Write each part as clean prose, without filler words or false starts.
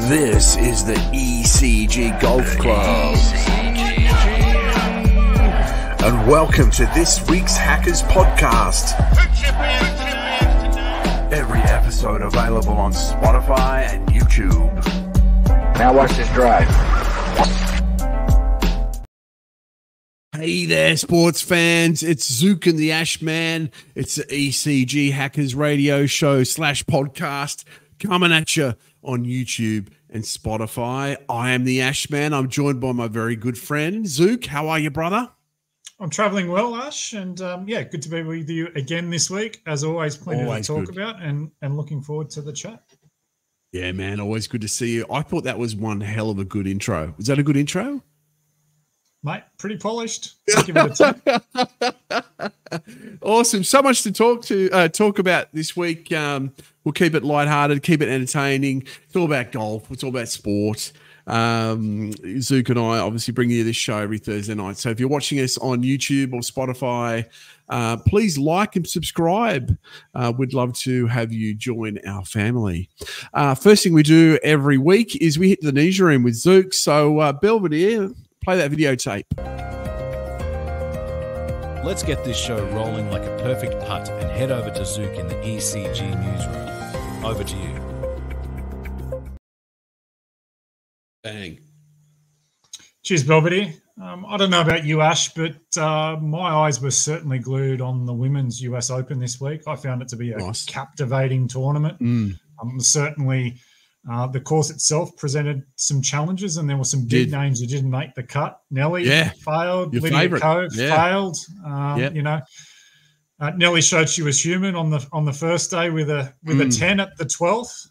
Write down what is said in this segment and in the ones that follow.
This is the ECG Golf Club. And welcome to this week's Hackers Podcast. Every episode available on Spotify and YouTube. Now watch this drive. Hey there, sports fans. It's Zuuc and the Ashman. It's the ECG Hackers radio show / podcast coming at you on YouTube and Spotify. I am the Ashman. I'm joined by my very good friend, Zuuc. How are you, brother? I'm traveling well, Ash, and good to be with you again this week. As always, plenty to talk about and looking forward to the chat. Yeah, man, always good to see you. I thought that was one hell of a good intro. Was that a good intro? Mate, pretty polished. Give it a 10. Awesome. So much to talk about this week. We'll keep it lighthearted, keep it entertaining. It's all about golf. It's all about sport. Zuuc and I obviously bring you this show every Thursday night. So if you're watching us on YouTube or Spotify, please like and subscribe. We'd love to have you join our family. First thing we do every week is we hit the newsroom with Zuuc. So Belvedere, play that videotape. Let's get this show rolling like a perfect putt and head over to Zuuc in the ECG newsroom. Over to you. Bang. Cheers, Belvedere. I don't know about you, Ash, but my eyes were certainly glued on the Women's US Open this week. I found it to be a captivating tournament. Certainly the course itself presented some challenges, and there were some big names who didn't make the cut. Nelly failed. Your Lydia favorite. Ko failed. Nelly showed she was human on the first day with a 10 at the 12th.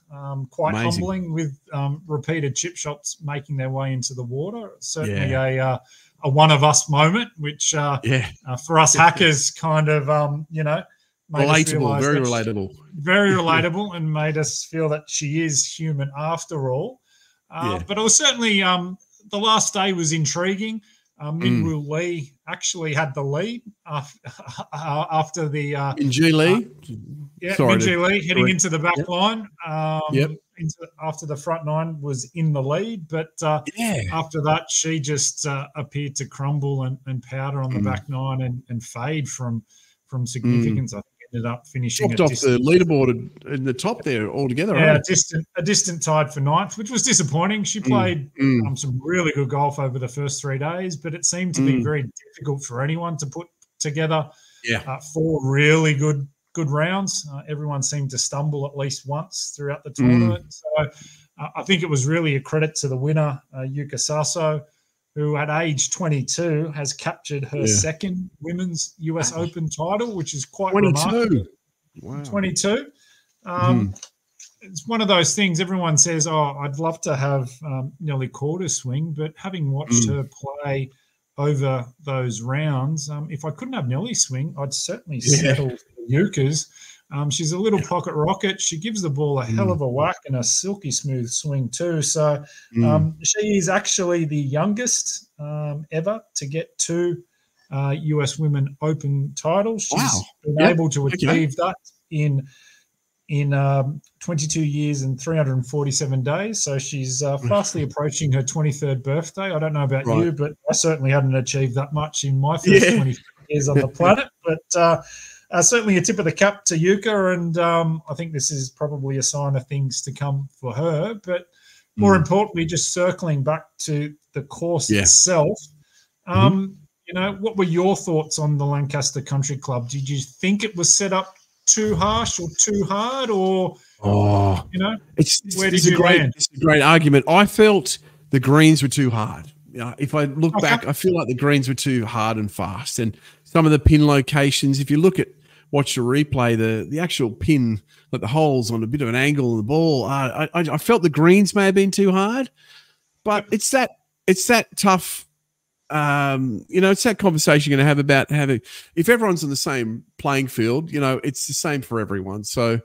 Quite amazing. humbling, with repeated chip shots making their way into the water. Certainly a one of us moment, which for us hackers kind of relatable, very relatable, and made us feel that she is human after all. But it was certainly the last day was intriguing. Min-Woo Lee actually had the lead after the Min-Ji Lee. Min-Ji Lee heading into the back line. After the front nine was in the lead, but after that she just appeared to crumble and powder on the back nine and fade from significance. I think ended up finishing dropped off the leaderboard in the top there altogether. Yeah, a distant tied for ninth, which was disappointing. She played some really good golf over the first 3 days, but it seemed to be very difficult for anyone to put together 4 really good rounds. Everyone seemed to stumble at least once throughout the tournament. So I think it was really a credit to the winner, Yuka Saso, who at age 22 has captured her second Women's US Open title, which is quite 22. remarkable. Wow. 22. It's one of those things everyone says, I'd love to have Nelly Korda swing, but having watched her play over those rounds, if I couldn't have Nelly swing, I'd certainly settle for Yuka's. She's a little pocket rocket. She gives the ball a hell of a whack and a silky smooth swing too. So she is actually the youngest ever to get 2 US Women Open titles. She's been able to achieve that in 22 years and 347 days. So she's fastly approaching her 23rd birthday. I don't know about you, but I certainly hadn't achieved that much in my first 23 years on the planet. But certainly a tip of the cap to Yuka, and I think this is probably a sign of things to come for her. But more importantly, just circling back to the course itself, what were your thoughts on the Lancaster Country Club? Did you think it was set up too harsh or too hard, or where did you land? It's a great argument. I felt the greens were too hard. If I look back, I feel like the greens were too hard and fast, and some of the pin locations. If you watch the replay, the actual pin, like the holes on a bit of an angle of the ball, I felt the greens may have been too hard, but it's that tough. It's that conversation you're going to have about if everyone's on the same playing field, it's the same for everyone. So,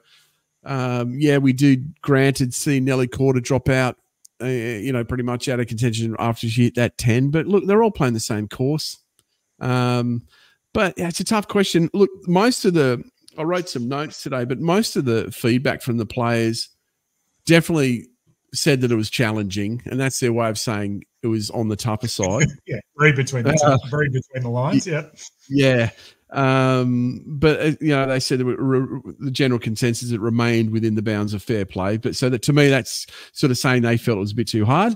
we do granted see Nelly Korda drop out, pretty much out of contention after she hit that 10. But look, they're all playing the same course. But it's a tough question. Look, I wrote some notes today, but most of the feedback from the players definitely said that it was challenging, and that's their way of saying it was on the tougher side. Yeah, read between the lines. Yeah, yeah. But they said the general consensus it remained within the bounds of fair play. But so that to me, that's sort of saying they felt it was a bit too hard.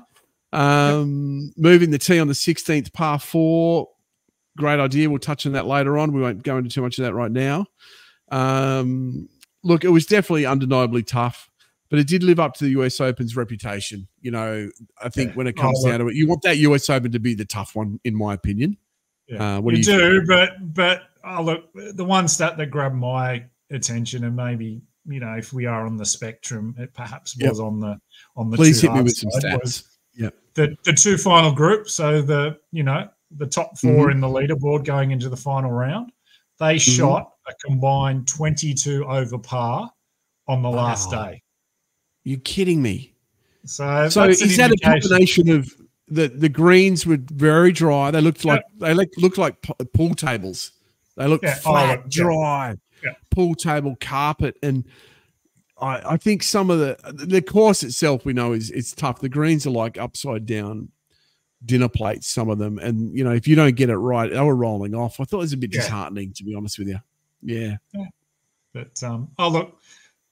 Moving the tee on the 16th par 4, great idea. We'll touch on that later on. We won't go into too much of that right now. Look, it was definitely undeniably tough, but it did live up to the US Open's reputation. I think when it comes down to it, you want that US Open to be the tough one, in my opinion. Yeah, you do, but look, the one stat that grabbed my attention, and maybe if we are on the spectrum, it perhaps was on the. Please hit me with some stats. Yeah, the two final groups. So the top 4 in the leaderboard going into the final round, they shot a combined 22 over par on the last day. You're kidding me. So is that a combination of the greens were very dry? They looked like pool tables. They looked flat, dry, pool table carpet, and I think some of the course itself we know is tough. The greens are like upside down dinner plates, some of them, and if you don't get it right, they were rolling off. I thought it was a bit disheartening, to be honest with you. Yeah. But look,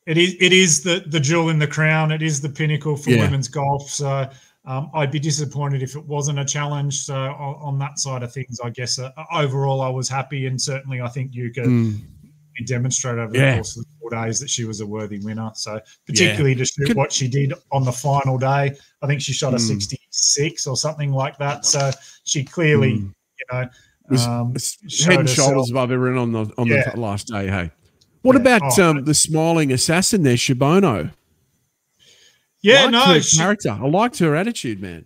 it is the jewel in the crown. It is the pinnacle for women's golf. So I'd be disappointed if it wasn't a challenge. So on that side of things, I guess overall I was happy, and certainly I think you could demonstrate over the course of the 4 days that she was a worthy winner. So particularly to shoot what she did on the final day, I think she shot a 66 or something like that. So she clearly, was head and shoulders above everyone on the last day. Hey, what about the smiling assassin there, Shibono? Yeah, her character. I liked her attitude, man.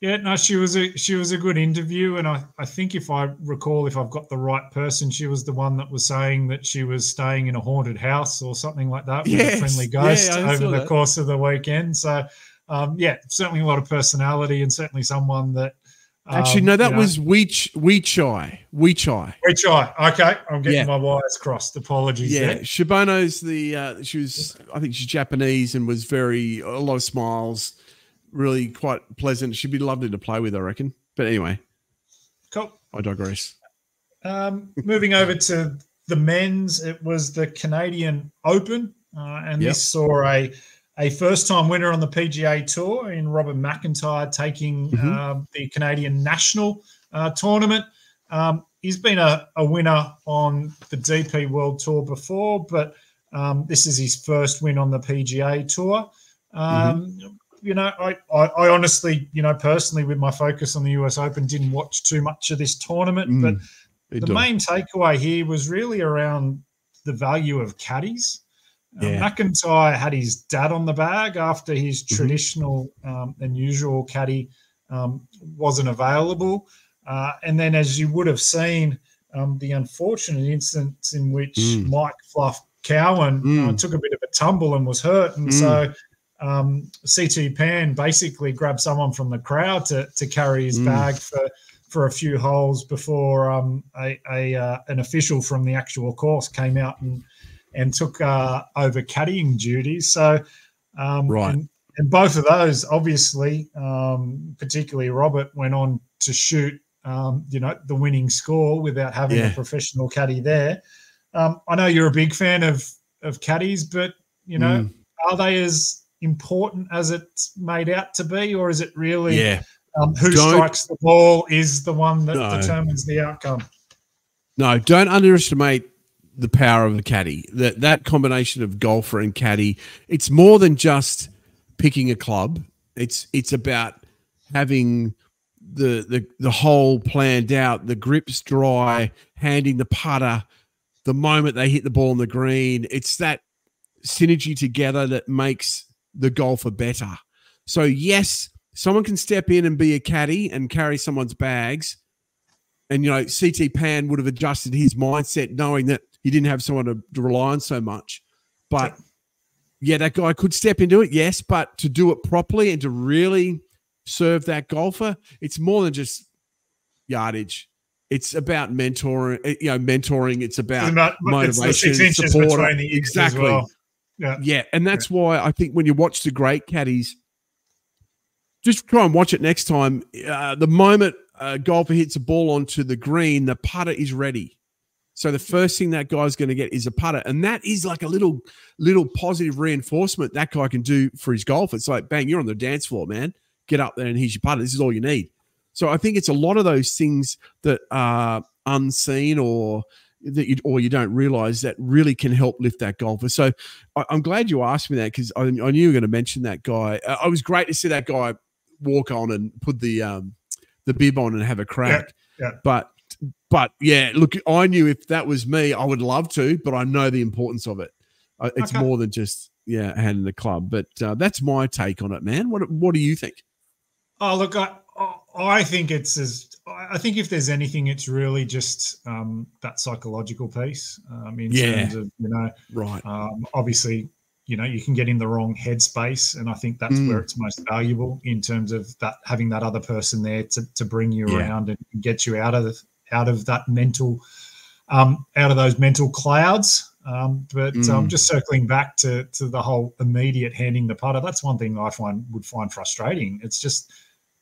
Yeah, no, she was a good interview, and I think if I recall, if I've got the right person, she was the one that was saying that she was staying in a haunted house or something like that with a friendly ghost over the course of the weekend. So, certainly a lot of personality, and certainly someone that. Actually, no, that was Weichai. Okay, I'm getting my wires crossed. Apologies. Yeah, there. Shibono's I think she's Japanese and was a lot of smiles, really quite pleasant. She'd be lovely to play with, I reckon. But anyway, cool. I digress. Moving over to the men's, it was the Canadian Open, and this saw a first-time winner on the PGA Tour in Robert McIntyre taking the Canadian National Tournament. He's been a winner on the DP World Tour before, but this is his first win on the PGA Tour. I honestly, personally, with my focus on the US Open, didn't watch too much of this tournament, but the main takeaway here was really around the value of caddies. McIntyre had his dad on the bag after his traditional and usual caddy wasn't available. And then, as you would have seen, the unfortunate instance in which Mike Fluff Cowan took a bit of a tumble and was hurt. And so CT Pan basically grabbed someone from the crowd to carry his bag for a few holes before an official from the actual course came out and took over caddying duties. So, and both of those, obviously, particularly Robert, went on to shoot, the winning score without having a professional caddy there. I know you're a big fan of caddies, but, are they as important as it's made out to be, or is it really who strikes the ball is the one that determines the outcome? No, don't underestimate the power of a caddy. That combination of golfer and caddy, it's more than just picking a club. It's about having the hole planned out, the grips dry, handing the putter the moment they hit the ball on the green. It's that synergy together that makes the golfer better. So yes, someone can step in and be a caddy and carry someone's bags. And, CT Pan would have adjusted his mindset knowing that he didn't have someone to rely on so much. But, that guy could step into it, yes, but to do it properly and to really serve that golfer, it's more than just yardage. It's about mentoring. It's about motivation, it's the 6 inches support. Between the ears exactly. As well. Yeah, and that's why I think when you watch the great caddies, just try and watch it next time. The moment a golfer hits a ball onto the green, the putter is ready. So the first thing that guy's going to get is a putter. And that is like a little positive reinforcement that guy can do for his golf. It's like, bang, you're on the dance floor, man. Get up there and here's your putter. This is all you need. So I think it's a lot of those things that are unseen or that you don't realize that really can help lift that golfer. So I'm glad you asked me that, because I knew you were going to mention that guy. It was great to see that guy walk on and put the bib on and have a crack. Yeah. But yeah, look, I knew if that was me, I would love to, but I know the importance of it. It's more than just handing the club. But that's my take on it, man. What do you think? Oh, look, I think I think if there's anything, it's really just that psychological piece in terms of, right. Obviously, you can get in the wrong headspace, and I think that's where it's most valuable in terms of that, having that other person there to bring you around and get you out of that mental, out of those mental clouds. But just circling back to the whole immediate handing the putter, that's one thing I would find frustrating. It's just,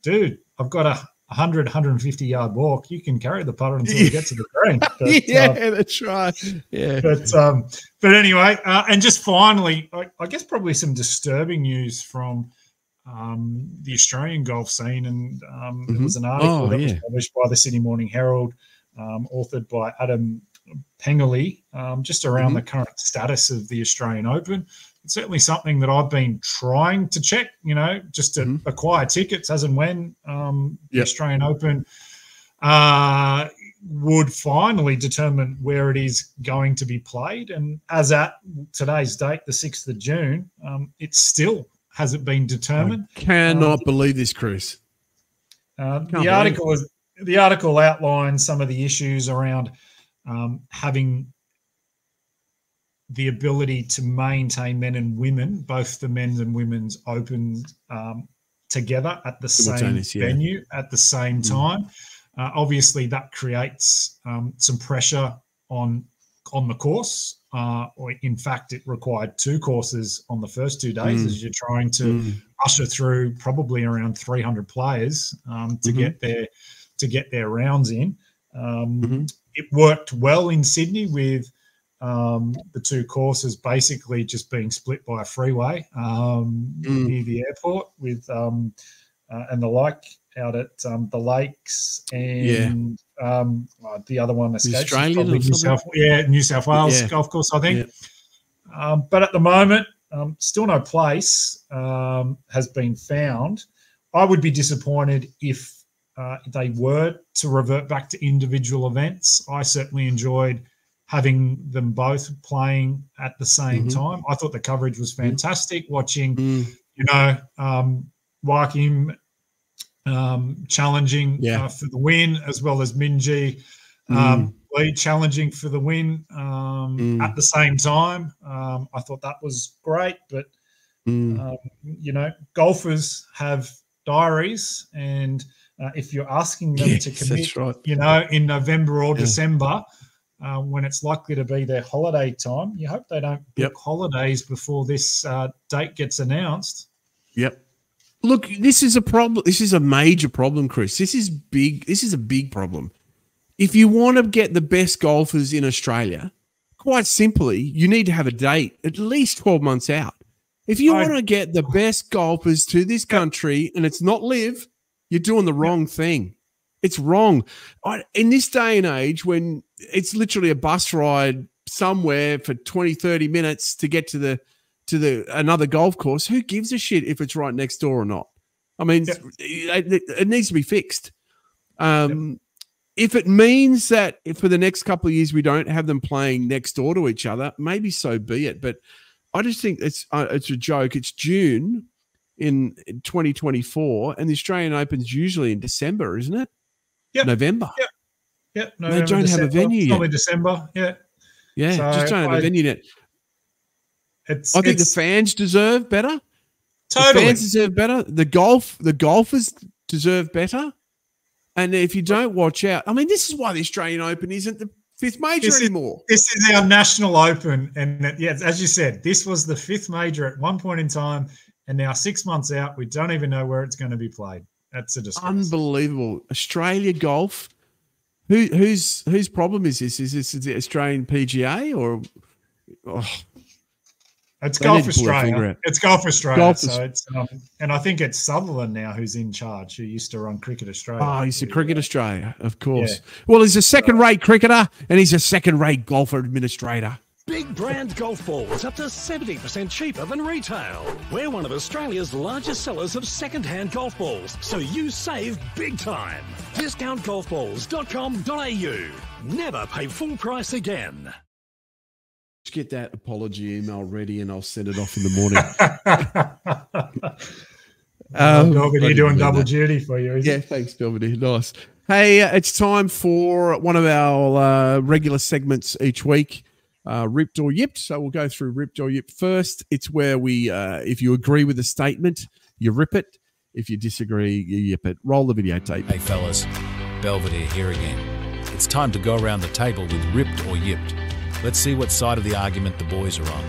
dude, I've got a 150 yard walk. You can carry the putter until you get to the green. But, that's right. Yeah. But anyway, and just finally, I guess probably some disturbing news from the Australian golf scene. And there was an article that was published by the Sydney Morning Herald, authored by Adam Pengelly, just around the current status of the Australian Open. It's certainly something that I've been trying to check, just to acquire tickets as and when the Australian Open would finally determine where it is going to be played. And as at today's date, the 6th of June, it still hasn't been determined. I cannot believe this, Chris. The article outlines some of the issues around having the ability to maintain men and women, both the men's and women's Open, together at the same venue at the same time. Obviously, that creates some pressure on the course. Or in fact, it required 2 courses on the first 2 days as you're trying to usher through probably around 300 players to get their rounds in. It worked well in Sydney with the 2 courses basically just being split by a freeway near the airport, with and the like out at the lakes, and the other one escapes. New South Wales golf course, I think. But at the moment, still no place has been found. I would be disappointed if they were to revert back to individual events. I certainly enjoyed having them both playing at the same time. I thought the coverage was fantastic, watching, Joachim challenging for the win, as well as Minjee Lee challenging for the win at the same time. I thought that was great, but, golfers have diaries, and if you're asking them to commit, in November or December, when it's likely to be their holiday time, you hope they don't book holidays before this date gets announced. Yep. Look, this is a problem. This is a major problem, Chris. This is big. This is a big problem. If you want to get the best golfers in Australia, quite simply, you need to have a date at least 12 months out. If you want to get the best golfers to this country and it's not live, you're doing the wrong thing. It's wrong. In this day and age, when it's literally a bus ride somewhere for 20, 30 minutes to get to another golf course, who gives a shit if it's right next door or not? I mean, it needs to be fixed. If it means that for the next couple of years we don't have them playing next door to each other, maybe so be it. But I just think it's a joke. It's June in 2024, and the Australian Open's usually in December, isn't it? Yep. November. Yep. November, they don't have a venue yet. Probably December. Yeah. Yeah. So just don't have a venue yet. I think the fans deserve better. Totally. The fans deserve better. The golfers deserve better. And if you don't watch out, I mean, this is why the Australian Open isn't the 5th major anymore. This is our national Open. And as you said, this was the 5th major at one point in time. And now 6 months out, we don't even know where it's going to be played. That's a disgrace. Unbelievable. Australia golf. Whose problem is this? Is this the Australian PGA or? It's Golf Australia. It's Golf Australia. And I think it's Sutherland now who's in charge, who used to run Cricket Australia. Oh, he's a Cricket Australia, of course. Yeah. Well, he's a second-rate cricketer and he's a second-rate golfer administrator. Big brand golf balls up to 70% cheaper than retail. We're one of Australia's largest sellers of second-hand golf balls, so you save big time. Discountgolfballs.com.au. Never pay full price again. Just get that apology email ready and I'll send it off in the morning. Belvedere doing double duty for you. Thanks, Belvedere. Nice. Hey, it's time for one of our regular segments each week. Ripped or Yipped. So we'll go through Ripped or Yipped first. It's where we, if you agree with the statement, you rip it. If you disagree, you yip it. Roll the videotape. Hey, fellas. Belvedere here again. It's time to go around the table with Ripped or Yipped. Let's see what side of the argument the boys are on.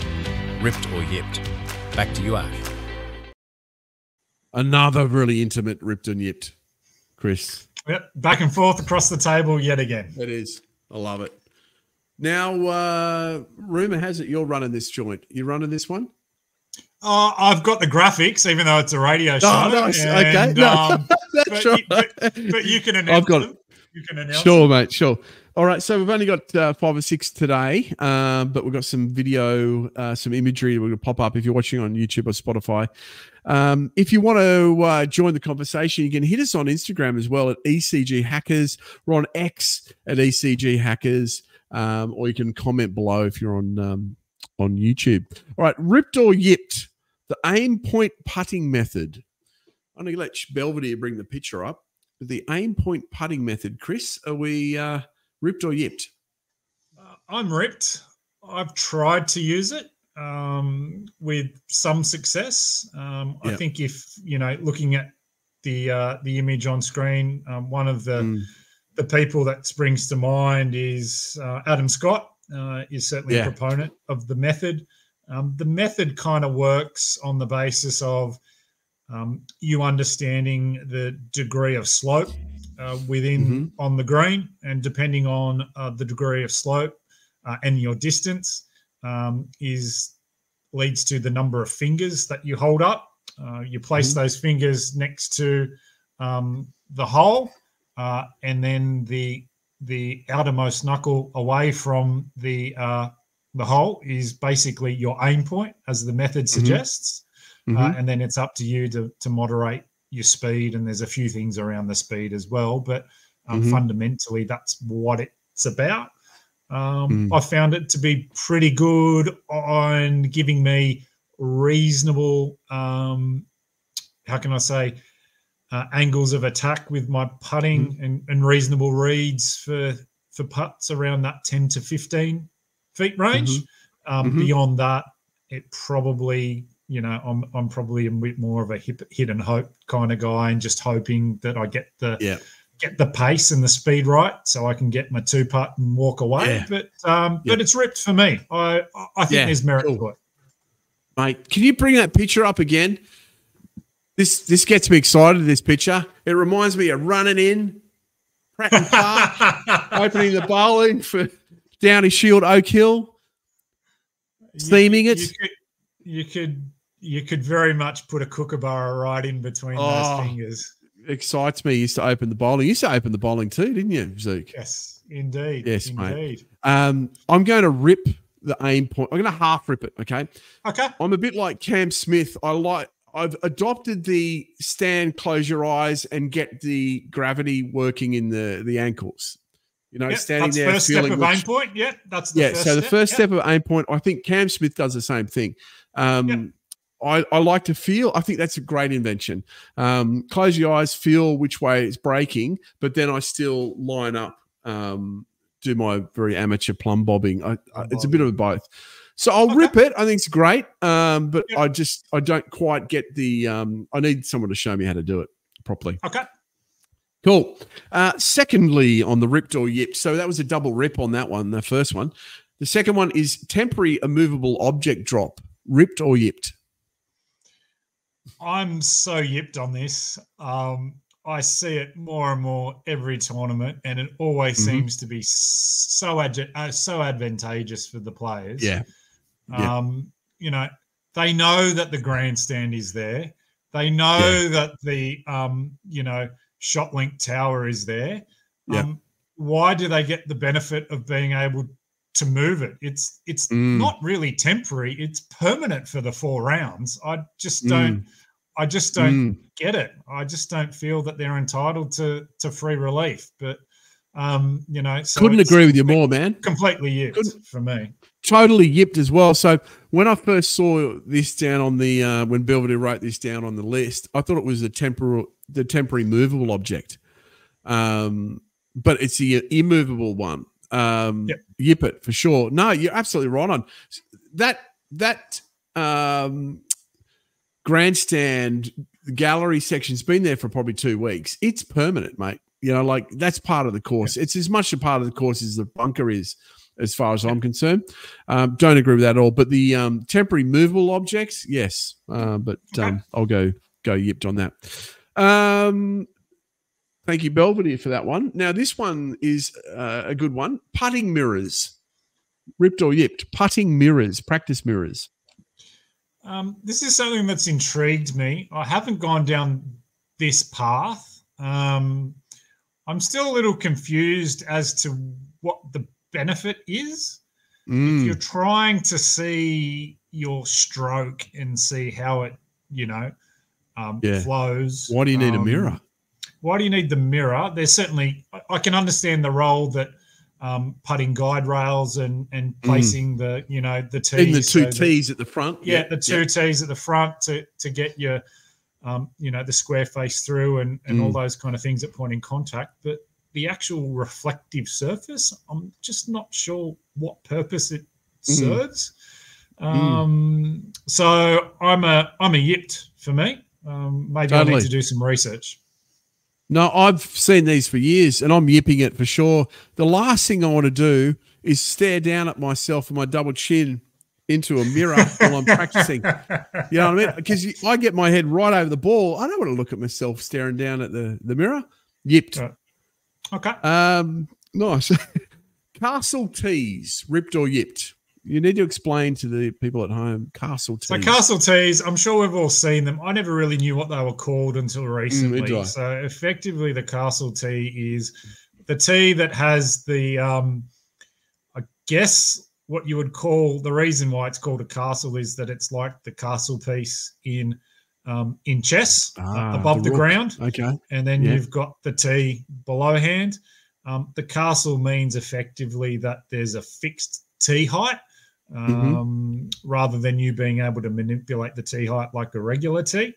Ripped or Yipped. Back to you, Ash. Another really intimate Ripped and Yipped, Chris. Yep, back and forth across the table yet again. It is. I love it. Now, rumour has it you're running this joint. You running this one? I've got the graphics, even though it's a radio show. Oh, nice. Okay. But you can announce I've got them. You can announce Sure, them. mate, sure. All right, so we've only got 5 or 6 today, but we've got some video, some imagery we're going to pop up if you're watching on YouTube or Spotify. If you want to join the conversation, you can hit us on Instagram as well at ECG Hackers. We're on X at ECG Hackers, or you can comment below if you're on YouTube. All right, Ripped or Yipped, the aim point putting method. I'm going to let Belvedere bring the picture up. The aim point putting method, Chris, are we ripped or yipped? I'm ripped. I've tried to use it with some success. I think if, looking at the image on screen, one of the people that springs to mind is Adam Scott, is certainly a proponent of the method. The method kind of works on the basis of you understanding the degree of slope within on the green, and depending on the degree of slope and your distance leads to the number of fingers that you hold up. You place those fingers next to the hole, and then the outermost knuckle away from the hole is basically your aim point, as the method suggests. And then it's up to you to moderate your speed, and there's a few things around the speed as well, but fundamentally that's what it's about. I found it to be pretty good on giving me reasonable, angles of attack with my putting, and reasonable reads for putts around that 10 to 15 feet range. Beyond that, it probably, I'm probably a bit more of a hit and hope kind of guy, and just hoping that I get the pace and the speed right, so I can get my 2-putt and walk away. But it's ripped for me. I think there's merit to it. Mate, can you bring that picture up again? This gets me excited, this picture. It reminds me of running in, Pratton Park, opening the bowling for Downy Shield Oak Hill, steaming it. You could very much put a kookaburra right in between those fingers. Excites me. You used to open the bowling. You used to open the bowling too, didn't you, Zuuc? Yes, indeed. Yes, indeed. Mate. I'm going to rip the aim point. I'm going to half rip it, okay? Okay. I'm a bit like Cam Smith. I've adopted the stand, close your eyes, and get the gravity working in the ankles. Standing there. That's the first step of aim point. Yeah, that's the first step. So the first step of aim point, I think Cam Smith does the same thing. I like to feel. I think that's a great invention. Close your eyes, feel which way it's breaking, but then I still line up, do my very amateur plumb bobbing. It's a bit of both. So I'll rip it. I think it's great, but I don't quite get the. I need someone to show me how to do it properly. Okay. Cool. Secondly, on the ripped or yipped. So that was a double rip on that one, the first one. The second one is temporary immovable object drop. Ripped or yipped? I'm so yipped on this. I see it more and more every tournament, and it always seems to be so advantageous for the players. Yeah. You know, they know that the grandstand is there. They know that the you know, shot link tower is there. Why do they get the benefit of being able to move it? It's not really temporary. It's permanent for the 4 rounds. I just don't get it. I just don't feel that they're entitled to free relief. But you know, so couldn't agree with you more, man. Completely yipped for me. Totally yipped as well. So when I first saw this down on the when Belvedere wrote this down on the list, I thought it was the temporary movable object, but it's the immovable one. Yip it for sure. No, you're absolutely right on that. Grandstand gallery section's been there for probably 2 weeks. It's permanent, mate. You know, like that's part of the course. It's as much a part of the course as the bunker is, as far as I'm concerned. Don't agree with that at all. But the temporary movable objects, yes. But I'll go yipped on that. Thank you, Belvedere, for that one. Now, this one is a good one. Putting mirrors. Ripped or yipped? Putting mirrors, practice mirrors. This is something that's intrigued me. I haven't gone down this path. I'm still a little confused as to what the benefit is. If you're trying to see your stroke and see how it, you know, flows. Why do you need a mirror? Why do you need the mirror? There's certainly, I can understand the role that putting guide rails and placing the, you know, the tees. In the two tees at the front. Yeah, the two tees at the front to get your, you know, the square face through and all those kind of things at point in contact. But the actual reflective surface, I'm just not sure what purpose it serves. So I'm a yipped for me. Maybe I need to do some research. No, I've seen these for years, and I'm yipping it for sure. The last thing I want to do is stare down at myself and my double chin into a mirror while I'm practicing. You know what I mean? Because I get my head right over the ball. I don't want to look at myself staring down at the mirror. Yipped. Okay. Nice. Castle tees, ripped or yipped? You need to explain to the people at home, castle tees. So castle tees, I'm sure we've all seen them. I never really knew what they were called until recently. So effectively the castle tee is the tee that has the, I guess what you would call, the reason why it's called a castle is that it's like the castle piece in chess above the ground. Okay. And then you've got the tee below hand. The castle means effectively that there's a fixed tee height. Rather than you being able to manipulate the tee height like a regular tee.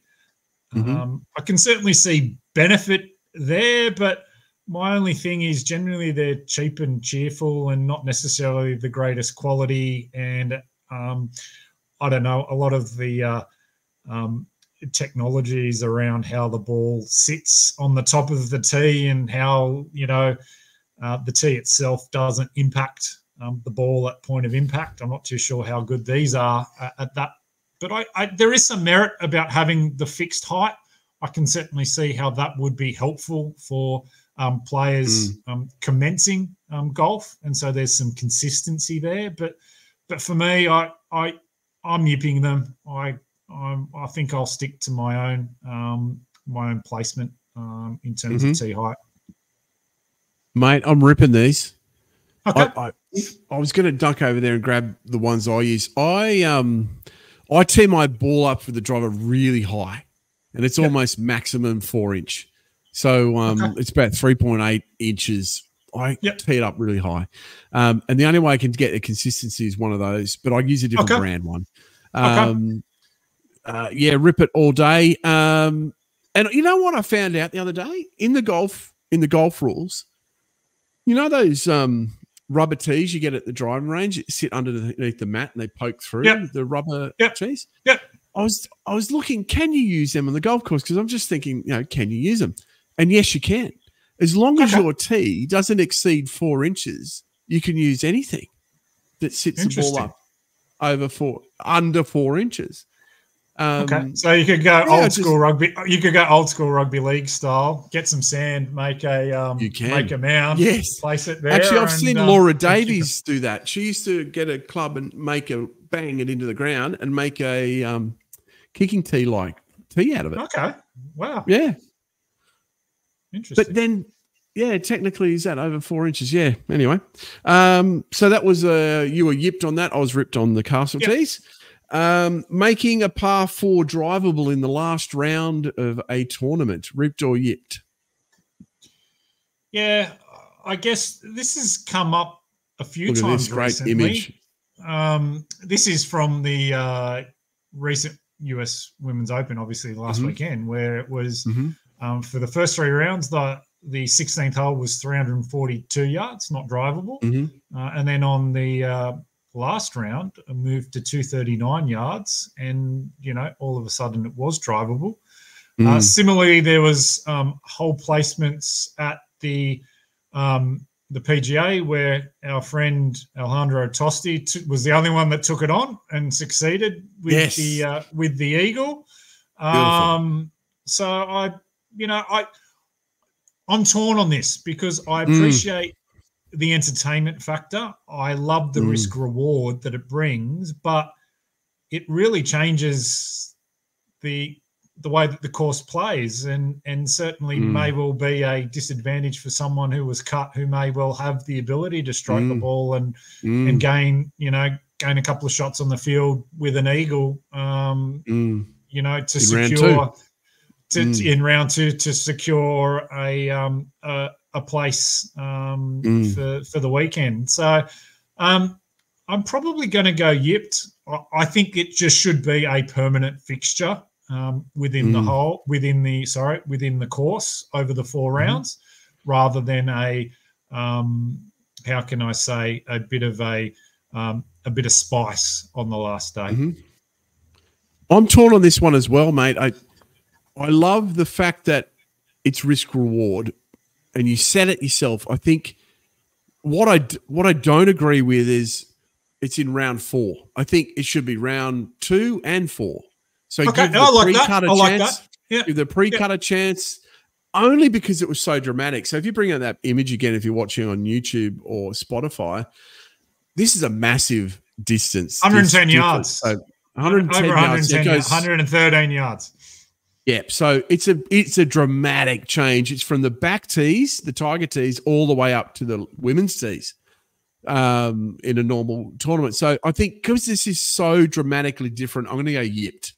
I can certainly see benefit there, but my only thing is generally they're cheap and cheerful and not necessarily the greatest quality. And I don't know, a lot of the technologies around how the ball sits on the top of the tee and how, you know, the tee itself doesn't impact the ball at point of impact. I'm not too sure how good these are at that. But there is some merit about having the fixed height. I can certainly see how that would be helpful for players commencing golf. And so there's some consistency there. But for me, I'm yipping them. I think I'll stick to my own placement in terms of tee height. Mate, I'm ripping these. Okay. I was going to duck over there and grab the ones I use. I tee my ball up with the driver really high, and it's almost maximum 4-inch. So it's about 3.8 inches. I tee it up really high. And the only way I can get the consistency is one of those, but I use a different brand one. Rip it all day. And you know what I found out the other day? In the golf rules, you know those rubber tees you get at the driving range, that sit underneath the mat and they poke through the rubber tees. Yep. I was looking, can you use them on the golf course? Because I'm just thinking, you know, can you use them? And yes, you can. As long as your tee doesn't exceed 4 inches, you can use anything that sits the ball up under 4 inches. Okay, so you could go old school rugby. You could go old school rugby league style. Get some sand, make a mound. Yes, place it there. Actually, I've seen Laura Davies do that. She used to get a club and bang it into the ground and make a kicking tee out of it. Okay, wow. Yeah, interesting. But then, technically, is that over 4 inches? Yeah. Anyway, so that was you were yipped on that. I was ripped on the castle tees. Making a par 4 drivable in the last round of a tournament, ripped or yipped? Yeah, I guess this has come up a few times recently. Image. This is from the recent US Women's Open, obviously last weekend, where it was for the first 3 rounds, the 16th hole was 342 yards, not drivable. And then on the last round, I moved to 239 yards, and all of a sudden it was drivable. Similarly, there was hole placements at the PGA where our friend Alejandro Tosti was the only one that took it on and succeeded with the eagle. So I'm torn on this because I appreciate the entertainment factor. I love the risk reward that it brings, but it really changes the way that the course plays, and certainly may well be a disadvantage for someone who was cut, who may well have the ability to strike the ball and gain a couple of shots on the field with an eagle, to secure in round 2 to secure a place for the weekend. So I'm probably going to go yipped. I think it just should be a permanent fixture within the course over the 4 rounds, rather than a bit of spice on the last day. I'm torn on this one as well, mate. I love the fact that it's risk reward, and you said it yourself. I think what I don't agree with is it's in round 4. I think it should be round 2 and 4. So give the pre-cut a chance. Give the pre-cut a chance, only because it was so dramatic. So if you bring out that image again, if you're watching on YouTube or Spotify, this is a massive distance. 110 yards. So 110 over yards. 113 yards. Yeah, so it's a dramatic change. It's from the back tees, the Tiger tees, all the way up to the women's tees in a normal tournament. So I think because this is so dramatically different, I'm going to go yipped.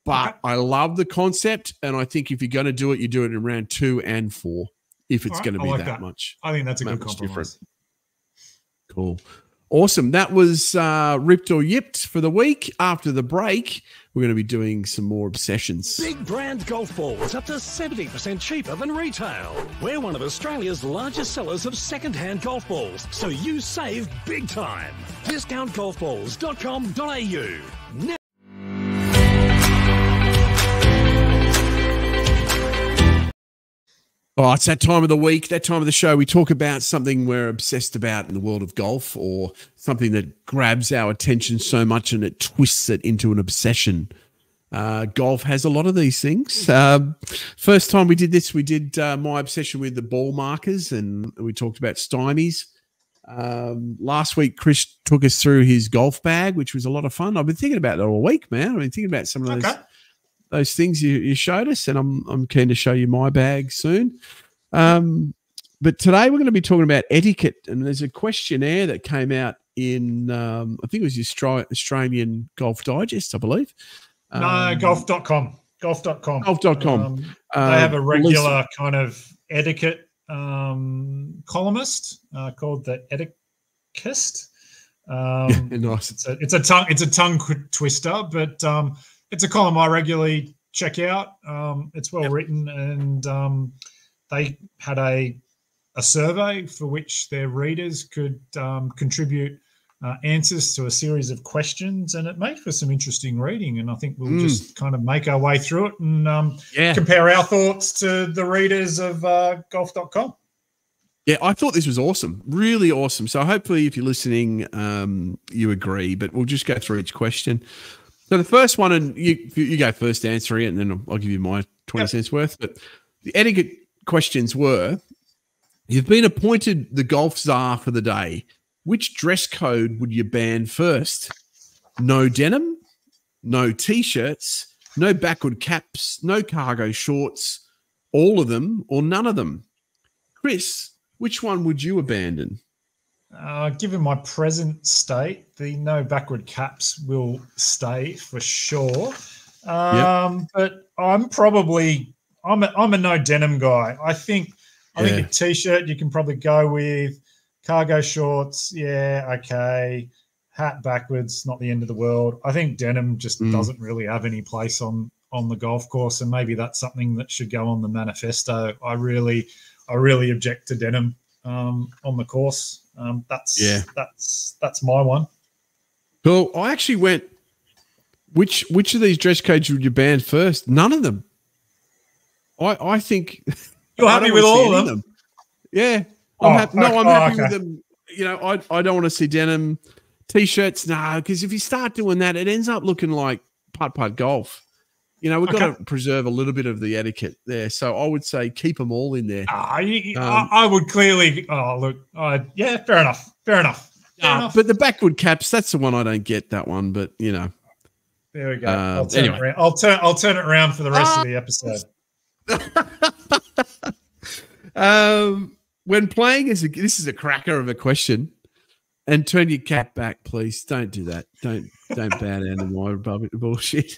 But I love the concept, and I think if you're going to do it, you do it in round 2 and 4 if it's going to be that much. I think that's a good compromise. Different. Cool. Awesome. That was Ripped or Yipped for the week. After the break, we're going to be doing some more obsessions. Big brand golf balls up to 70% cheaper than retail. We're one of Australia's largest sellers of second-hand golf balls, so you save big time. Discountgolfballs.com.au. Now oh, it's that time of the week, that time of the show. We talk about something we're obsessed about in the world of golf, or something that grabs our attention so much and it twists it into an obsession. Golf has a lot of these things. First time we did this, we did my obsession with the ball markers, and we talked about stymies. Last week, Chris took us through his golf bag, which was a lot of fun. I've been thinking about that all week, man. I've been thinking about some of those things you showed us, and I'm keen to show you my bag soon. But today we're going to be talking about etiquette, and there's a questionnaire that came out in, I think it was the Australian Golf Digest, I believe. No, golf.com. Golf.com. Golf.com. They have a regular kind of etiquette columnist called the Etiquist. Nice. It's a tongue twister, but it's a column I regularly check out. It's well written, and they had a survey for which their readers could contribute answers to a series of questions, and it made for some interesting reading. And I think we'll just kind of make our way through it and compare our thoughts to the readers of golf.com. Yeah, I thought this was awesome, really awesome. So hopefully if you're listening, you agree, but we'll just go through each question. So the first one, and you go first answering it, and then I'll give you my 20 cents worth. But the etiquette questions were, you've been appointed the golf czar for the day. Which dress code would you ban first? No denim, no T-shirts, no backward caps, no cargo shorts, all of them or none of them. Chris, which one would you abandon? Given my present state, the no backward caps will stay for sure. But I'm a no denim guy. I think a T-shirt you can probably go with. Cargo shorts, okay. Hat backwards, not the end of the world. I think denim just doesn't really have any place on the golf course, and maybe that's something that should go on the manifesto. I really object to denim on the course. That's my one. Cool. I actually went. Which of these dress codes would you ban first? None of them. I think you're happy with all of them. Yeah. I'm happy with them. You know, I don't want to see denim. T-shirts, no, because if you start doing that, it ends up looking like putt-putt golf. You know, we've got to preserve a little bit of the etiquette there. So I would say keep them all in there. I would clearly – fair enough. But the backward caps, that's the one I don't get, that one. But, you know. There we go. I'll turn it around. I'll turn it around for the rest of the episode. When playing this is a cracker of a question, and turn your cap back, please. Don't do that. Don't bow down to my bullshit.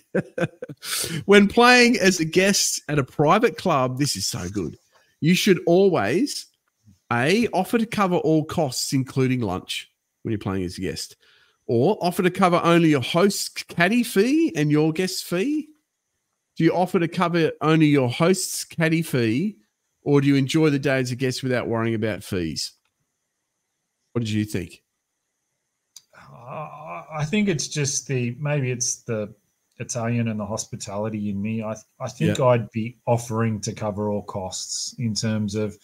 When playing as a guest at a private club, this is so good. You should always offer to cover all costs, including lunch, when you're playing as a guest, or offer to cover only your host's caddy fee and your guest's fee. Do you offer to cover only your host's caddy fee? Or do you enjoy the day as a guest without worrying about fees? What did you think? I think it's just maybe it's the Italian and the hospitality in me. I think I'd be offering to cover all costs in terms of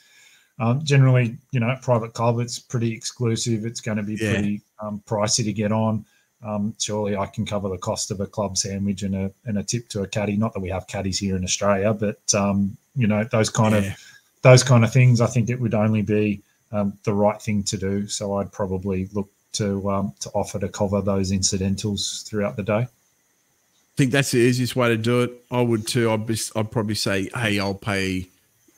generally, you know, private club, it's pretty exclusive. It's going to be pretty pricey to get on. Surely I can cover the cost of a club sandwich and a tip to a caddy. Not that we have caddies here in Australia, but you know, those kind of things. I think it would only be the right thing to do. So I'd probably look to offer to cover those incidentals throughout the day. I think that's the easiest way to do it. I would too. I'd probably say, hey, I'll pay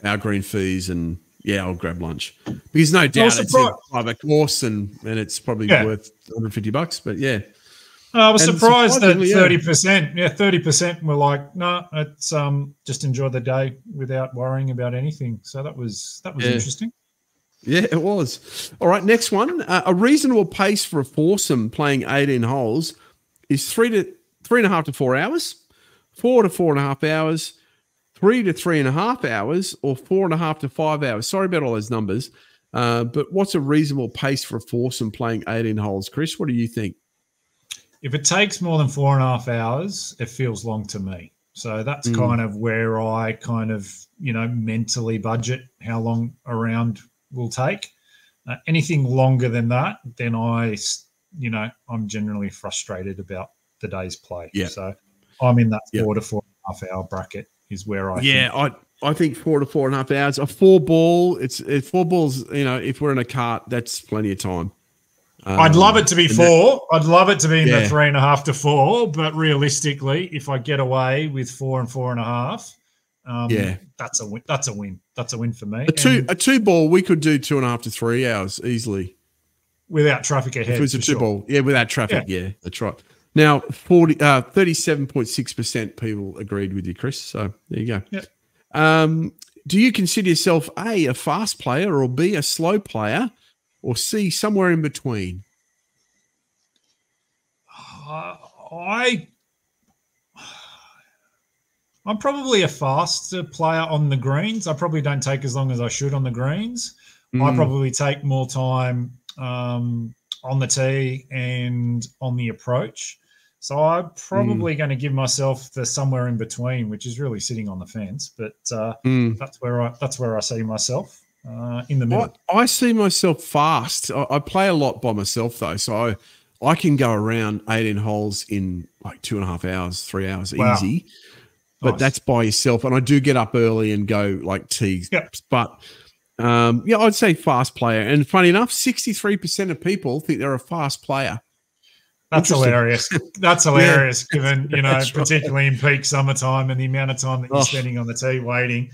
our green fees and I'll grab lunch, because no doubt it's a private course and it's probably worth $150. But I was surprised that 30%. 30% were like, no, it's just enjoy the day without worrying about anything. So that was interesting. Yeah, it was. All right, next one. A reasonable pace for a foursome playing 18 holes is 3.5 to 4 hours, 4 to 4.5 hours, 3 to 3.5 hours, or 4.5 to 5 hours. Sorry about all those numbers. But what's a reasonable pace for a foursome playing 18 holes? Chris, what do you think? If it takes more than 4.5 hours, it feels long to me. So that's kind of where I kind of, you know, mentally budget how long a round will take. Anything longer than that, then I'm generally frustrated about the day's play. Yeah. So I'm in that 4 to 4.5 hour bracket is where I think. I think 4 to 4.5 hours. A 4-ball, it's 4 balls, you know, if we're in a cart, that's plenty of time. I'd love it to be 4. I'd love it to be in the 3.5 to 4. But realistically, if I get away with 4 and 4.5, that's a win. That's a win. That's a win for me. A 2-ball, we could do 2.5 to 3 hours easily without traffic ahead. If it was a 2-ball, without traffic, that's right. Now, 37.6% people agreed with you, Chris. So there you go. Yep. Do you consider yourself A, fast player, or B, a slow player, or C, somewhere in between? I'm probably a faster player on the greens. I probably don't take as long as I should on the greens. I probably take more time on the tee and on the approach. So I'm probably going to give myself the somewhere in between, which is really sitting on the fence. But that's where I see myself in the middle. I see myself fast. I play a lot by myself though, so I can go around 18 holes in like 2.5 hours, 3 hours, Wow. easy. But that's by yourself. And I do get up early and go like tees. Yep. But I'd say fast player. And funny enough, 63% of people think they're a fast player. That's hilarious. That's hilarious, given, particularly in peak summertime and the amount of time that you're spending on the tee waiting.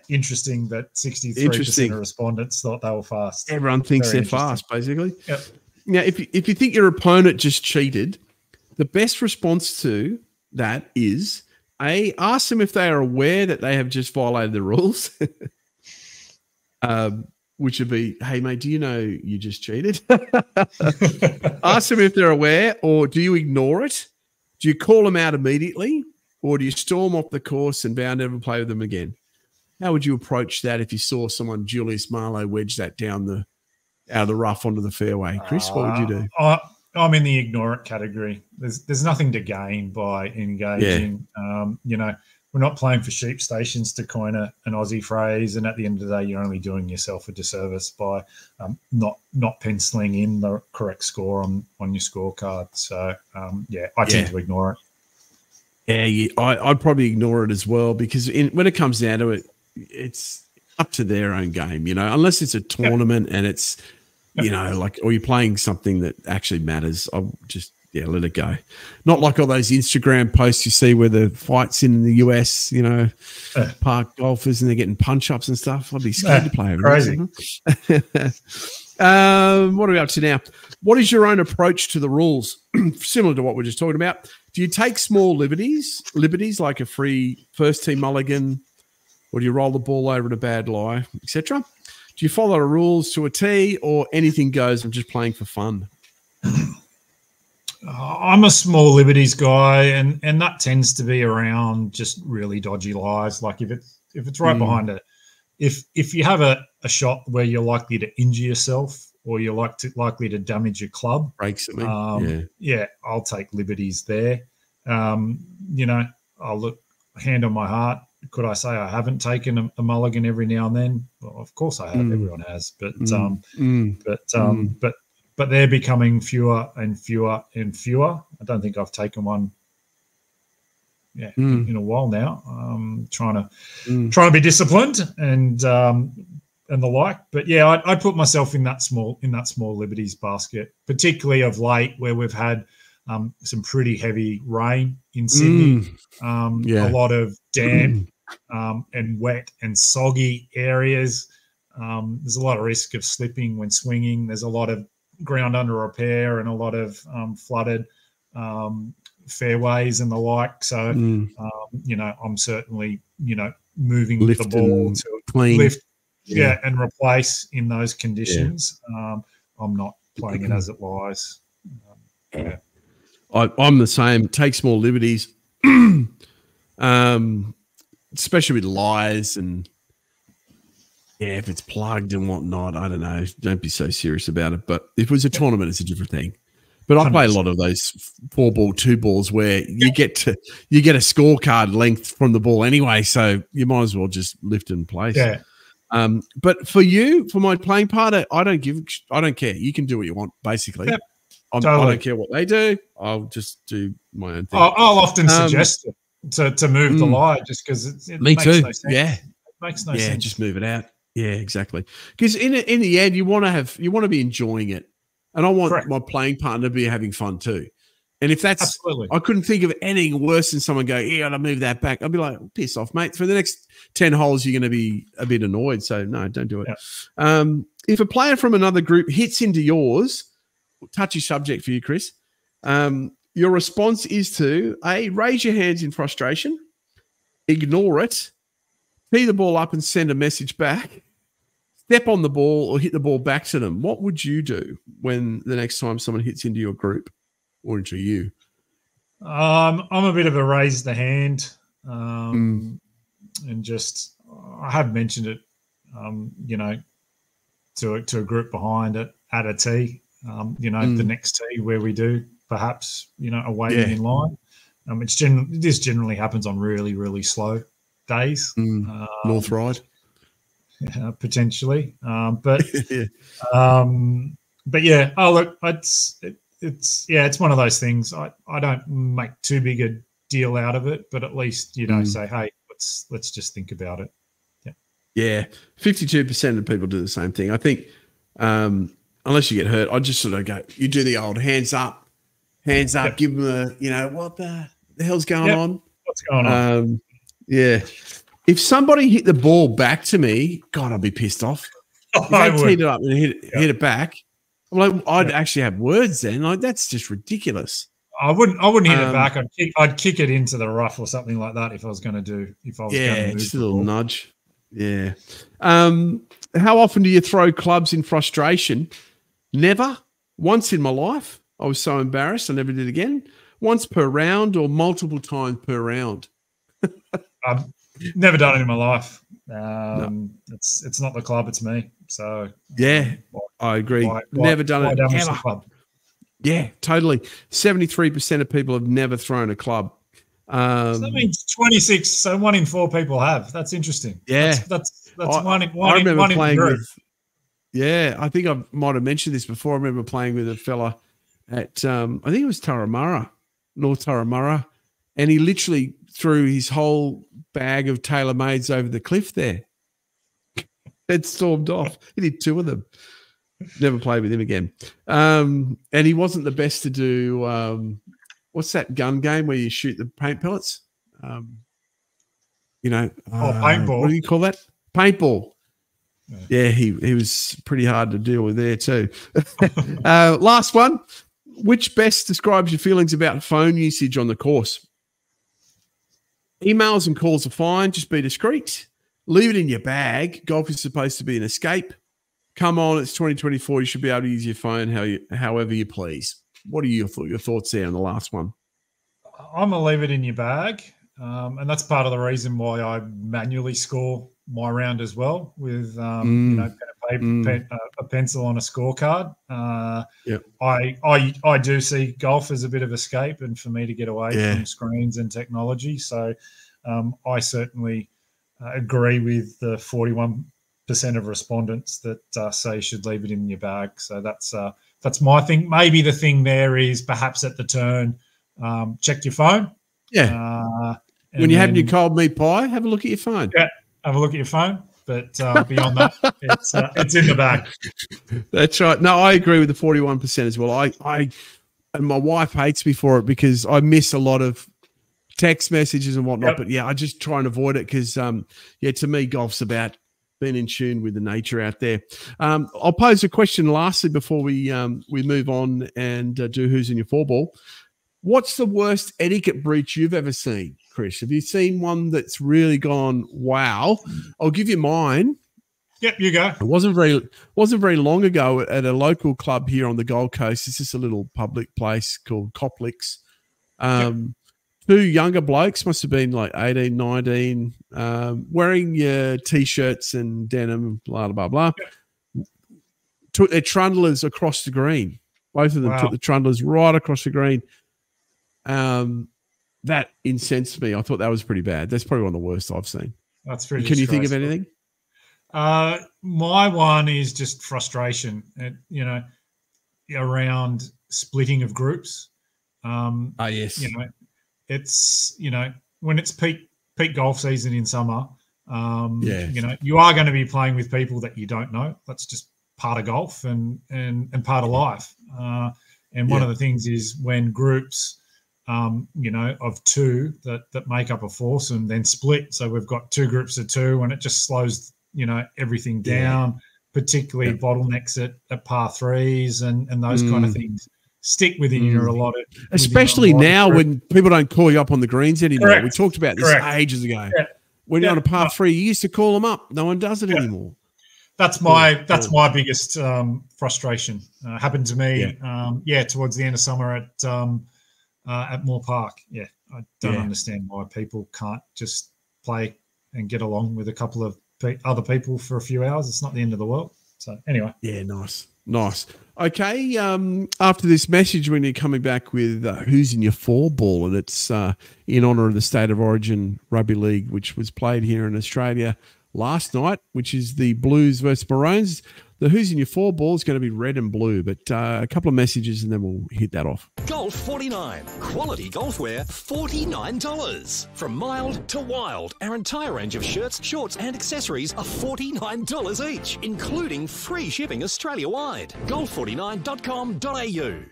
Interesting that 63% of respondents thought they were fast. Everyone thinks they're fast, basically. Yep. Now, if you think your opponent just cheated, the best response to that is, ask them if they are aware that they have just violated the rules, which would be, hey, mate, do you know you just cheated? Ask them if they're aware, or do you ignore it? Do you call them out immediately, or do you storm off the course and vow never play with them again? How would you approach that if you saw someone, Julius Marlowe, wedge that down out of the rough onto the fairway? Chris, what would you do? I'm in the ignore it category. There's nothing to gain by engaging. We're not playing for sheep stations, to coin an Aussie phrase, and at the end of the day, you're only doing yourself a disservice by not penciling in the correct score on your scorecard. So I tend to ignore it. I'd probably ignore it as well, because when it comes down to it, it's up to their own game, unless it's a tournament and it's, or you're playing something that actually matters. I'll just, let it go. Not like all those Instagram posts you see where the fights in the US, park golfers and they're getting punch-ups and stuff. I'd be scared to play over crazy. What are we up to now? What is your own approach to the rules? Similar to what we're just talking about. Do you take small liberties like a free first team mulligan, or do you roll the ball over in a bad lie, etc.? Do you follow the rules to a T, or anything goes? I'm just playing for fun. I'm a small liberties guy, and that tends to be around just really dodgy lies. Like if it's right behind it, if you have a shot where you're likely to injure yourself or you're likely to damage your club, breaks at me. I'll take liberties there. I'll look, hand on my heart. Could I say I haven't taken a mulligan every now and then? Well, of course I have. Everyone has, but they're becoming fewer and fewer and fewer. I don't think I've taken one in a while now. Trying to be disciplined and the like. But I'd put myself in that small liberties basket, particularly of late where we've had some pretty heavy rain in Sydney. A lot of damp and wet and soggy areas. There's a lot of risk of slipping when swinging. There's a lot of ground under repair and a lot of flooded fairways and the like. So, I'm certainly, moving the ball to lift and replace in those conditions. I'm not playing it as it lies. I'm the same. Take small liberties, especially with lies and if it's plugged and whatnot. I don't know. Don't be so serious about it. But if it was a tournament, it's a different thing. But I play a lot of those 4-ball, 2-balls where you get a scorecard length from the ball anyway, so you might as well just lift it in place. But for my playing part, I don't care. You can do what you want, basically. I don't care what they do. I'll just do my own thing. I'll often suggest to move the lie just because it makes no sense. It makes no sense. Just move it out. Yeah, exactly. Because in the end, you want to be enjoying it, and I want my playing partner to be having fun too. And if that's, I couldn't think of anything worse than someone going, "Yeah, I'll move that back." I'd be like, "Piss off, mate! For the next 10 holes, you're going to be a bit annoyed." So no, don't do it. Yeah. If a player from another group hits into yours, touchy subject for you, Chris. Your response is to raise your hands in frustration, ignore it, tee the ball up and send a message back, step on the ball or hit the ball back to them. What would you do when the next time someone hits into your group or into you? I'm a bit of a raise the hand, and just I have mentioned it, to a group behind it at a tee. The next tee where we do perhaps a waiting in line. This generally happens on really, really slow days. North ride, potentially, but But yeah, oh look, it's one of those things. I don't make too big a deal out of it, but at least say, hey, let's just think about it. Yeah, 52% of people do the same thing. I think unless you get hurt, I just sort of go, you do the old hands up, give them what the hell's going on? What's going on? Yeah. If somebody hit the ball back to me, God, I'd be pissed off. If they teed it up and hit it back, I'm like, I'd actually have words then. Like, that's just ridiculous. I wouldn't hit it back. I'd kick it into the rough or something like that if I was going to move just a little nudge. Yeah. How often do you throw clubs in frustration? Never. Once in my life. I was so embarrassed I never did again. Once per round or multiple times per round. I've never done it in my life. It's not the club, it's me. So yeah, I agree. Never done it ever. Club? Yeah, totally. 73% of people have never thrown a club. So that means 26. So 1 in 4 people have. That's interesting. Yeah, that's one in playing in with. Yeah, I think I might have mentioned this before. I remember playing with a fella at I think it was North Turramurra, and he literally threw his whole bag of TaylorMades over the cliff there. It stormed off. He did 2 of them. Never played with him again. And he wasn't the best to do. What's that gun game where you shoot the paint pellets? Paintball. What do you call that? Paintball. Yeah, he was pretty hard to deal with there too. Last one. Which best describes your feelings about phone usage on the course? Emails and calls are fine. Just be discreet. Leave it in your bag. Golf is supposed to be an escape. Come on, it's 2024. You should be able to use your phone however you please. What are your thoughts there on the last one? I'm going to leave it in your bag. And that's part of the reason why I manually score my round as well with a pencil on a scorecard. I do see golf as a bit of escape and for me to get away from screens and technology. So I certainly agree with the 41% of respondents that say you should leave it in your bag. So that's my thing. Maybe the thing there is perhaps at the turn, check your phone. Yeah. When you're having your cold meat pie, have a look at your phone. Yeah, have a look at your phone. But beyond that, it's in the bag. That's right. No, I agree with the 41% as well. I and my wife hates me for it because I miss a lot of text messages and whatnot. Yep. But yeah, I just try and avoid it because to me, golf's about being in tune with the nature out there. I'll pose a question lastly before we move on and do who's in your 4-ball. What's the worst etiquette breach you've ever seen, Chris? Have you seen one that's really gone, wow? I'll give you mine. Yep, you go. It wasn't very long ago at a local club here on the Gold Coast. It's just a little public place called Coplix. 2 younger blokes, must have been like 18, 19, wearing your T-shirts and denim, blah, blah, blah. Yep. Took their trundlers across the green. Both of them took the trundlers right across the green. That incensed me. I thought that was pretty bad. That's probably one of the worst I've seen. That's pretty. Can you think of anything? My one is just frustration, around splitting of groups. Yes. It's when it's peak golf season in summer. You are going to be playing with people that you don't know. That's just part of golf and part of life. And one of the things is when groups. Of 2 that make up a foursome, then split. So we've got 2 groups of 2, and it just slows, everything down, particularly bottlenecks at par 3s and those kind of things. Stick within your allotted. Especially now when people don't call you up on the greens anymore. Correct. We talked about this ages ago. Yeah. When you're on a par 3, you used to call them up. No one does it anymore. That's my biggest frustration. Happened to me, towards the end of summer at Moore Park. Yeah, I don't understand why people can't just play and get along with a couple of other people for a few hours. It's not the end of the world. So anyway. Yeah, nice. Okay, after this message, when you're coming back with who's in your 4-ball, and it's in honour of the State of Origin Rugby League, which was played here in Australia last night, which is the Blues versus Maroons. the who's in your 4 ball is going to be red and blue, but a couple of messages and then we'll hit that off. Golf 49. Quality golfwear, $49. From mild to wild, our entire range of shirts, shorts and accessories are $49 each, including free shipping Australia-wide. golf49.com.au.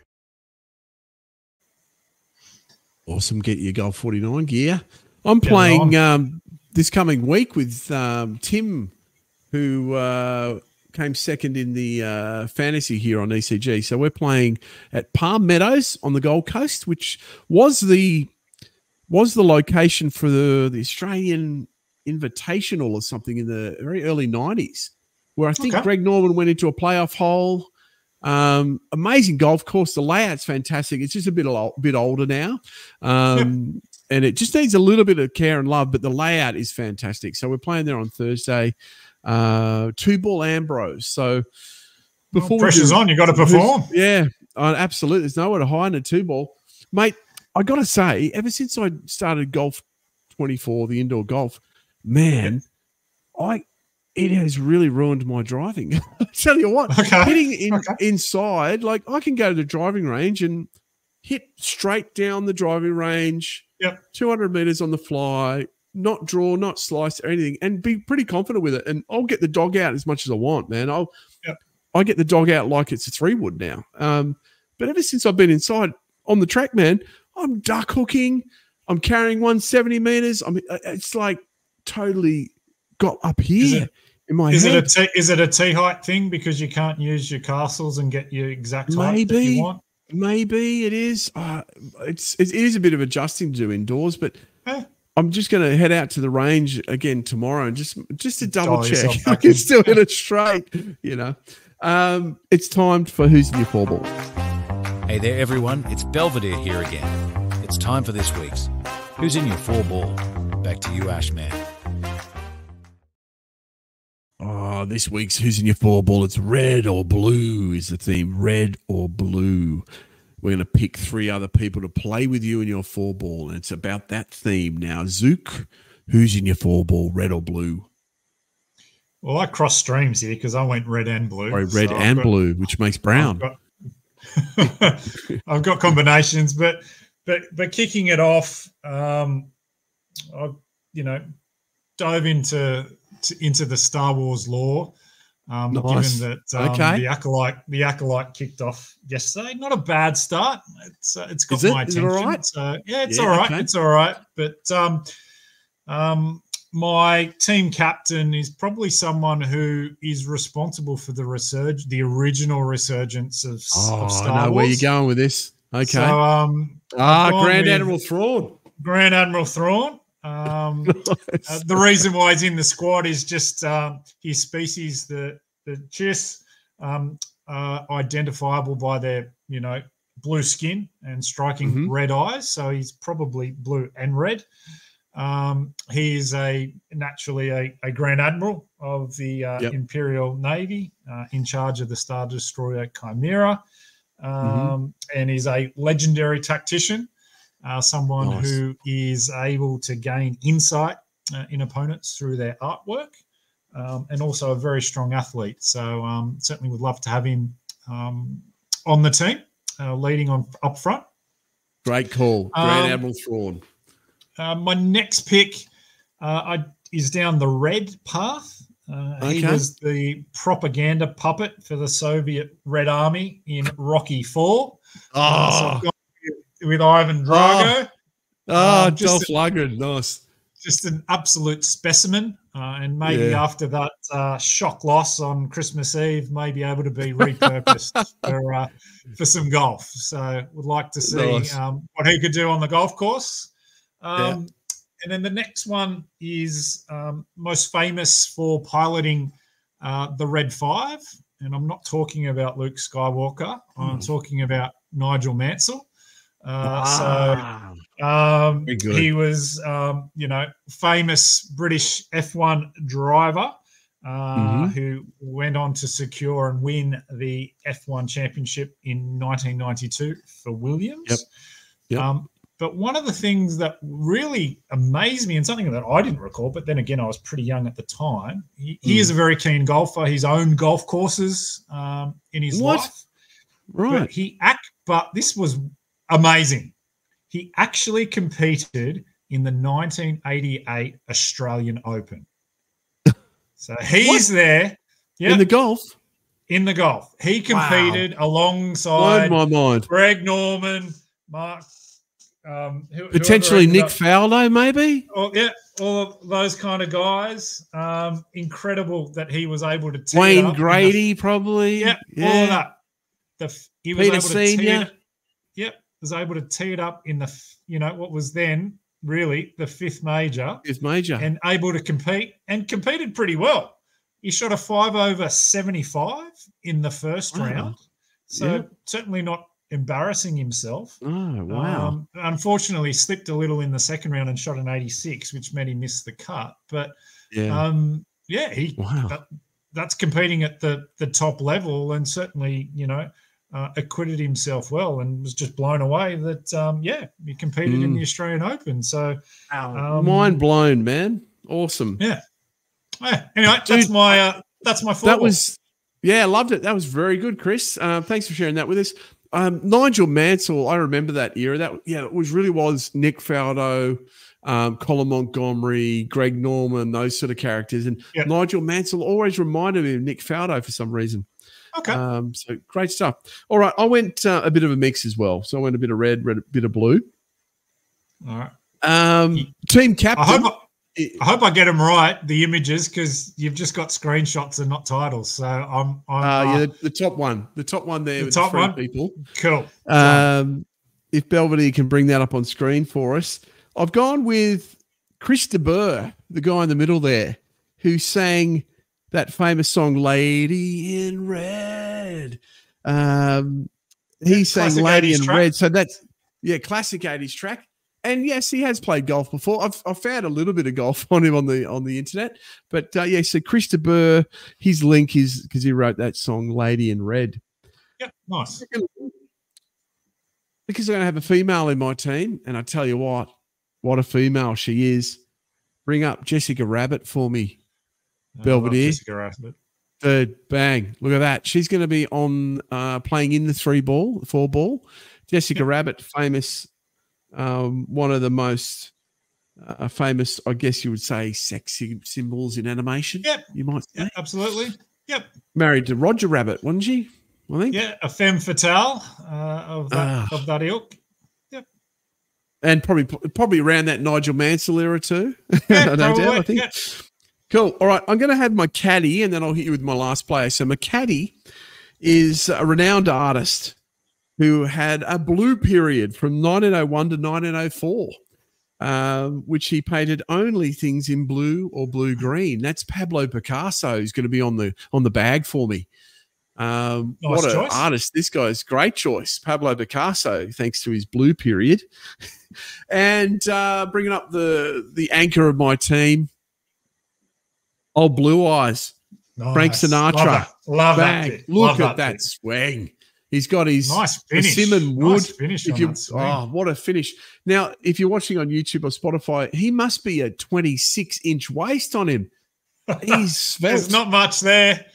Awesome. Get your Golf 49 gear. I'm playing this coming week with Tim, who came second in the fantasy here on ECG. So we're playing at Palm Meadows on the Gold Coast, which was the location for the Australian Invitational or something in the very early 90s, where I think Greg Norman went into a playoff hole. Amazing golf course. The layout's fantastic. It's just a bit older now. And it just needs a little bit of care and love, but the layout is fantastic. So we're playing there on Thursday, 2-ball Ambrose. So before pressure's on, you got to perform. Yeah, absolutely. There's nowhere to hide in a 2-ball. Mate, I got to say, ever since I started Golf 24, the indoor golf, man, it has really ruined my driving. I tell you what, hitting inside, like I can go to the driving range and hit straight down the driving range, 200 meters on the fly, not draw, not slice or anything, and be pretty confident with it. And I'll get the dog out as much as I want, man. I get the dog out like it's a 3-wood now. But ever since I've been inside on the track, man, I'm duck hooking. I'm carrying 170 meters. It's like totally got up here. Is it a tee height thing because you can't use your castles and get your exact height that you want? Maybe it is. It is a bit of adjusting to do indoors, but I'm just going to head out to the range again tomorrow and just to double check I can still hit it straight. You know, it's time for Who's in Your 4 Ball. Hey there, everyone. It's Belvedere here again. It's time for this week's Who's in Your 4 Ball. Back to you, Ashman. Oh, this week's Who's in Your 4 Ball, it's red or blue is the theme, red or blue. We're going to pick 3 other people to play with you in your 4 ball, and it's about that theme. Now, Zuuc, who's in your 4 ball, red or blue? Well, I crossed streams here because I went red and blue. Oh, red and blue, which makes brown. I've got combinations, but kicking it off, I dove into the Star Wars lore, nice. Given that the acolyte kicked off yesterday. Not a bad start. It's got my attention. Is it all right? So yeah, it's all right. Okay. It's all right. But my team captain is probably someone who is responsible for the original resurgence of Star Wars. I know where you're going with this. Okay. So Grand Admiral Thrawn. Grand Admiral Thrawn. The reason why he's in the squad is just his species, the Chiss, identifiable by their blue skin and striking red eyes. So he's probably blue and red. He is naturally a Grand Admiral of the Imperial Navy, in charge of the Star Destroyer Chimera, and is a legendary tactician. Someone who is able to gain insight in opponents through their artwork, and also a very strong athlete. So certainly would love to have him on the team, leading on up front. Great call, Grand Admiral Thrawn. My next pick is down the red path. He was the propaganda puppet for the Soviet Red Army in Rocky IV. So I've got with Ivan Drago. Dolph Lundgren, nice. Just an absolute specimen. And maybe after that shock loss on Christmas Eve, may be able to be repurposed for some golf. So would like to see what he could do on the golf course. And then the next one is most famous for piloting the Red 5. And I'm not talking about Luke Skywalker. I'm talking about Nigel Mansell. He was, famous British F1 driver who went on to secure and win the F1 championship in 1992 for Williams. But one of the things that really amazed me, and something that I didn't recall, but then again, I was pretty young at the time, he is a very keen golfer. He's owned golf courses in his life. Right. But this was amazing. He actually competed in the 1988 Australian Open. So he's there. Yeah. In the golf? In the golf. He competed alongside blown my mind. Greg Norman, Mark. Potentially Nick Faldo, maybe? Oh, yeah, all of those kind of guys. Incredible that he was able to tee Wayne it up Grady, probably. Yeah, all of that. He was Peter able to tee Senior. it. Yep, was able to tee it up in the what was then really the fifth major. Fifth major. And able to compete, and competed pretty well. He shot a 5 over 75 in the first round. So certainly not embarrassing himself. Oh, wow. Unfortunately, slipped a little in the second round and shot an 86, which made him miss the cut. But that's competing at the top level, and certainly, acquitted himself well, and was just blown away that, he competed in the Australian Open. So mind blown, man. Awesome. Yeah. Anyway, dude, that's my four. That was, I loved it. That was very good, Chris. Thanks for sharing that with us. Nigel Mansell, I remember that era. It was Nick Faldo, Colin Montgomery, Greg Norman, those sort of characters. And Nigel Mansell always reminded me of Nick Faldo for some reason. Okay. So great stuff. All right. I went a bit of a mix as well. So I went a bit of red, a bit of blue. All right. Team captain. I hope I get them right, the images, because you've just got screenshots and not titles. So I'm the top one. The top one there with the three people. Cool. If Belvedere can bring that up on screen for us. I've gone with Chris de Burgh, the guy in the middle there, who sang that famous song, Lady in Red. He sang Lady in Red. So that's, classic 80s track. And yes, he has played golf before. I've found a little bit of golf on him on the internet. But so Chris de Burgh, his link is because he wrote that song, Lady in Red. Yep, nice. Because I'm going to have a female in my team, and I tell you what a female she is. Bring up Jessica Rabbit for me, Belvedere. Jessica Rabbit. Third, bang. Look at that. She's going to be on playing in the 4-ball. Jessica Rabbit, famous. One of the most famous, I guess you would say, sexy symbols in animation. Yep. You might say. Yep, absolutely. Yep. Married to Roger Rabbit, wasn't she? I think. Yeah, a femme fatale of that ilk. Yep. And probably around that Nigel Mansell era too. Yeah, no doubt, I think. Yeah. Cool. All right, I'm going to have my caddy, and then I'll hit you with my last player. So my caddy is a renowned artist who had a blue period from 1901 to 1904, which he painted only things in blue or blue-green. That's Pablo Picasso, who's going to be on the bag for me. What an artist. This guy's great choice. Pablo Picasso, thanks to his blue period. And bringing up the anchor of my team, old Blue Eyes, nice. Frank Sinatra. Love that. Look at that swing. He's got his nice finish. Persimmon wood. Nice finish what a finish. Now, if you're watching on YouTube or Spotify, he must be a 26-inch waist on him. There's not much there.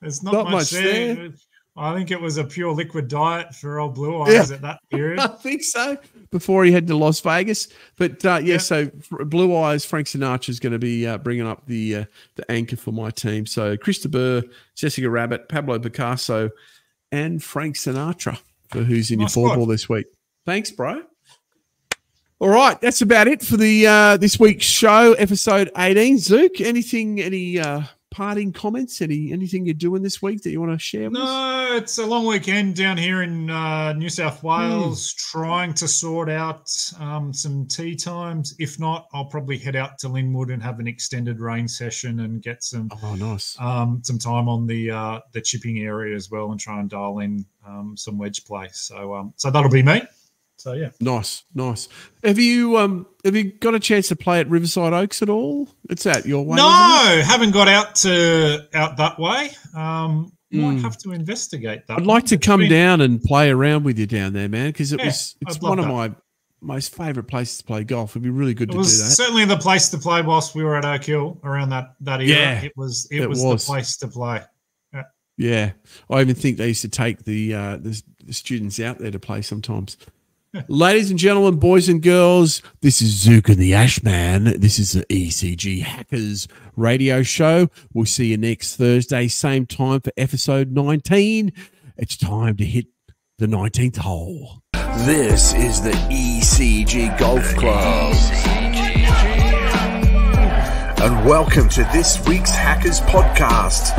There's not much there. I think it was a pure liquid diet for old Blue Eyes at that period. I think so, before he headed to Las Vegas. But, so Blue Eyes, Frank Sinatra is going to be bringing up the anchor for my team. So Chris de Burgh, Jessica Rabbit, Pablo Picasso, and Frank Sinatra for who's in your 4-ball this week. Thanks, bro. All right, that's about it for the this week's show, episode 18. Zuuc, any parting comments? Anything you're doing this week that you want to share with us? No, it's a long weekend down here in New South Wales, trying to sort out some tee times. If not, I'll probably head out to Linwood and have an extended rain session and get some some time on the chipping area as well, and try and dial in some wedge play. So that'll be me. So yeah, nice. Have you got a chance to play at Riverside Oaks at all? It's out your way. No, haven't got out that way. Might have to investigate that. I'd like to come down and play around with you down there, man, because it's one of most favourite places to play golf. It'd be really good to do that. It was certainly the place to play whilst we were at Oak Hill around that era. Yeah, it was the place to play. Yeah, I even think they used to take the students out there to play sometimes. Ladies and gentlemen, boys and girls, this is Zuuc and the Ashman. This is the ECG Hackers radio show. We'll see you next Thursday, same time for episode 19. It's time to hit the 19th hole. This is the ECG Golf Club. And welcome to this week's Hackers Podcast.